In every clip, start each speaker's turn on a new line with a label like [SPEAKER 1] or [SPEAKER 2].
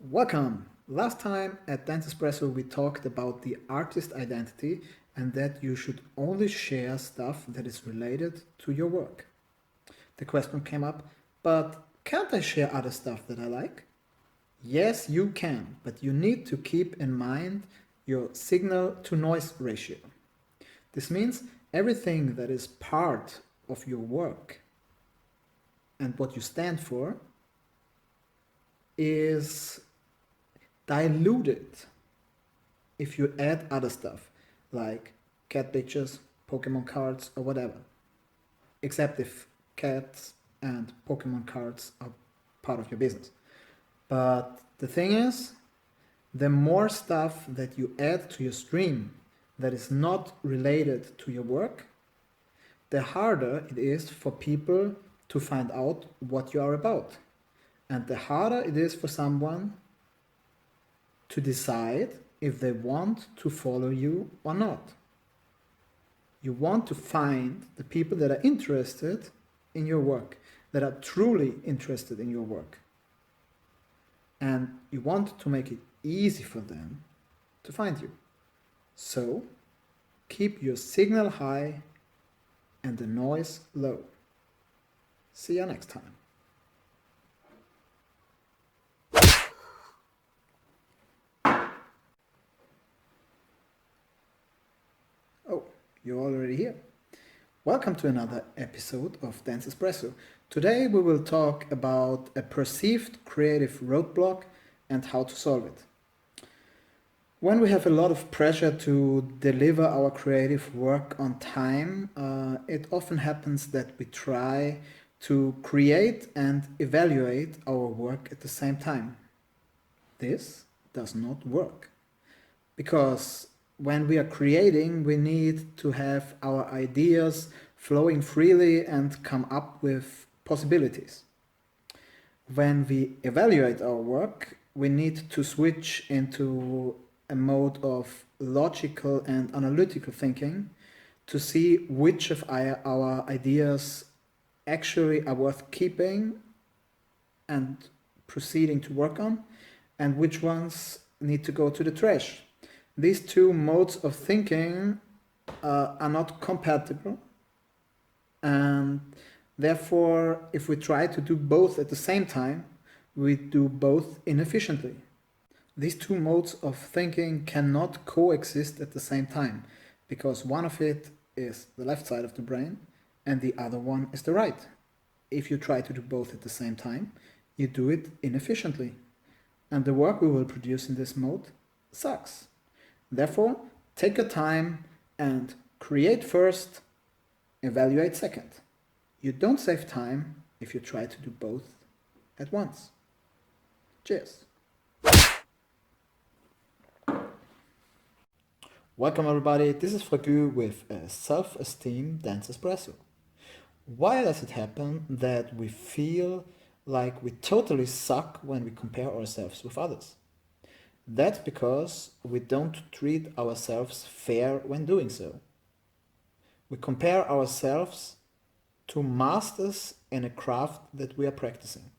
[SPEAKER 1] Welcome! Last time at Dance Espresso we talked about the artist identity and that you should only share stuff that is related to your work. The question came up, but can't I share other stuff that I like? Yes, you can, but you need to keep in mind your signal to noise ratio. This means everything that is part of your work and what you stand for is diluted if you add other stuff like cat pictures, Pokemon cards, or whatever. Except if cats and Pokemon cards are part of your business. But the thing is, the more stuff that you add to your stream that is not related to your work, the harder it is for people to find out what you are about. And the harder it is for someone to decide if they want to follow you or not. You want to find the people that are interested in your work, that are truly interested in your work. And you want to make it easy for them to find you. So, keep your signal high and the noise low. See you next time. Oh, you're already here. Welcome to another episode of Dance Espresso. Today we will talk about a perceived creative roadblock and how to solve it. When we have a lot of pressure to deliver our creative work on time, it often happens that we try to create and evaluate our work at the same time. This does not work because when we are creating, we need to have our ideas flowing freely and come up with possibilities. When we evaluate our work, we need to switch into a mode of logical and analytical thinking to see which of our ideas actually are worth keeping and proceeding to work on, and which ones need to go to the trash. These two modes of thinking are not compatible, and therefore, if we try to do both at the same time, we do both inefficiently. These two modes of thinking cannot coexist at the same time, because one of it is the left side of the brain and the other one is the right. If you try to do both at the same time, you do it inefficiently, and the work we will produce in this mode sucks. Therefore, take your time and create first, evaluate second. You don't save time if you try to do both at once. Cheers. Welcome everybody, this is FraGue with a self-esteem dance espresso. Why does it happen that we feel like we totally suck when we compare ourselves with others? That's because we don't treat ourselves fair when doing so. We compare ourselves to masters in a craft that we are practicing.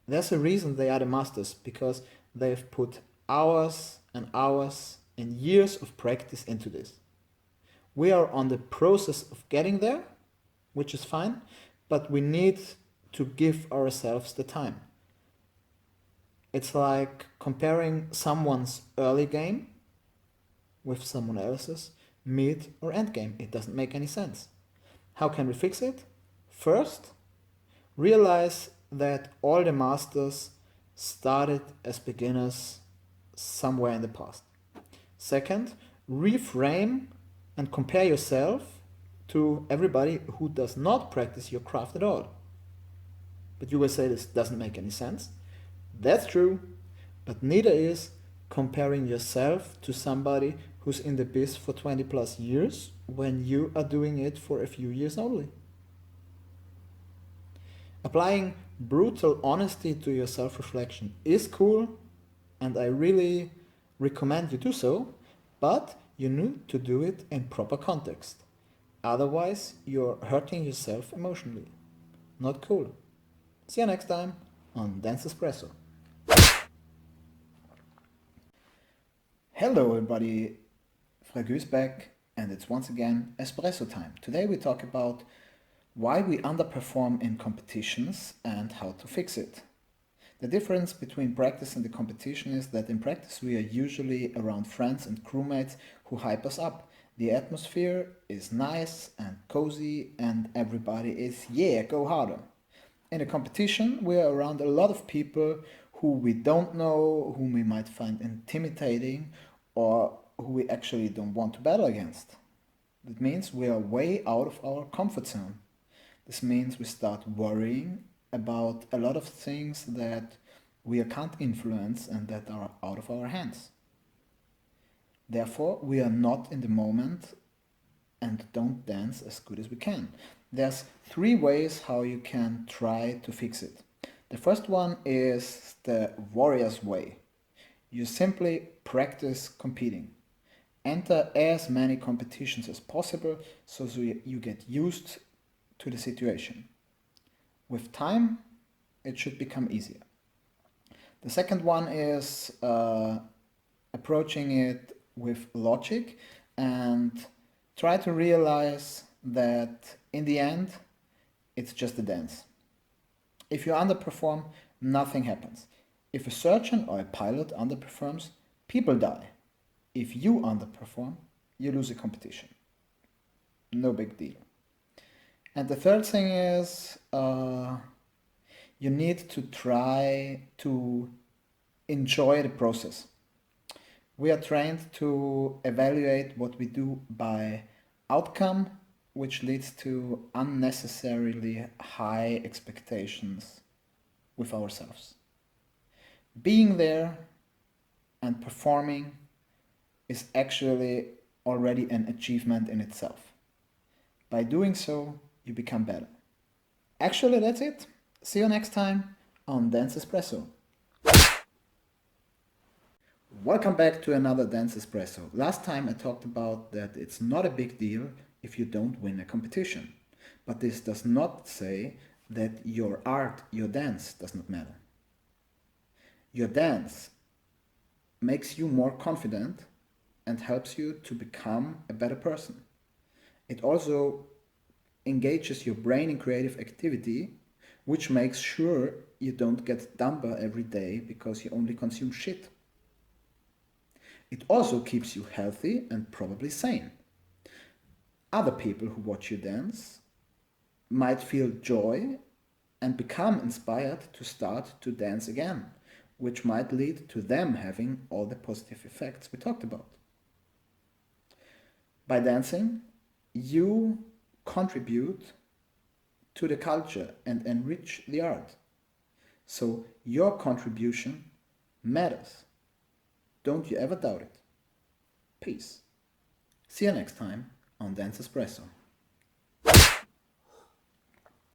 [SPEAKER 1] There's a reason they are the masters, because they've put hours and hours and years of practice into this. We are on the process of getting there, which is fine, but we need to give ourselves the time. It's like comparing someone's early game with someone else's mid or end game. It doesn't make any sense. How can we fix it? First, realize that all the masters started as beginners somewhere in the past. Second, reframe and compare yourself to everybody who does not practice your craft at all. But you will say this doesn't make any sense. That's true, but neither is comparing yourself to somebody who's in the biz for 20 plus years when you are doing it for a few years only. Applying brutal honesty to your self-reflection is cool, and I really recommend you do so, but you need to do it in proper context. Otherwise, you're hurting yourself emotionally. Not cool. See you next time on Dance Espresso. Hello everybody, FraGue is back and it's once again Espresso time. Today we talk about why we underperform in competitions and how to fix it. The difference between practice and the competition is that in practice we are usually around friends and crewmates who hype us up. The atmosphere is nice and cozy and everybody is, yeah, go harder. In a competition we are around a lot of people who we don't know, whom we might find intimidating, or who we actually don't want to battle against. That means we are way out of our comfort zone. This means we start worrying about a lot of things that we can't influence and that are out of our hands. Therefore, we are not in the moment and don't dance as good as we can. There's 3 ways how you can try to fix it. The first one is the warrior's way. You simply practice competing. Enter as many competitions as possible so you get used to the situation. With time, it should become easier. The second one is approaching it with logic and try to realize that in the end, it's just a dance. If you underperform, nothing happens. If a surgeon or a pilot underperforms, people die. If you underperform, you lose a competition. No big deal. And the third thing is you need to try to enjoy the process. We are trained to evaluate what we do by outcome, which leads to unnecessarily high expectations with ourselves. Being there and performing is actually already an achievement in itself. By doing so, you become better. Actually, that's it. See you next time on Dance Espresso. Welcome back to another Dance Espresso. Last time I talked about that it's not a big deal if you don't win a competition. But this does not say that your art, your dance does not matter. Your dance makes you more confident and helps you to become a better person. It also engages your brain in creative activity, which makes sure you don't get dumber every day because you only consume shit. It also keeps you healthy and probably sane. Other people who watch you dance might feel joy and become inspired to start to dance again, which might lead to them having all the positive effects we talked about. By dancing, you contribute to the culture and enrich the art. So your contribution matters. Don't you ever doubt it. Peace. See you next time on Dance Espresso.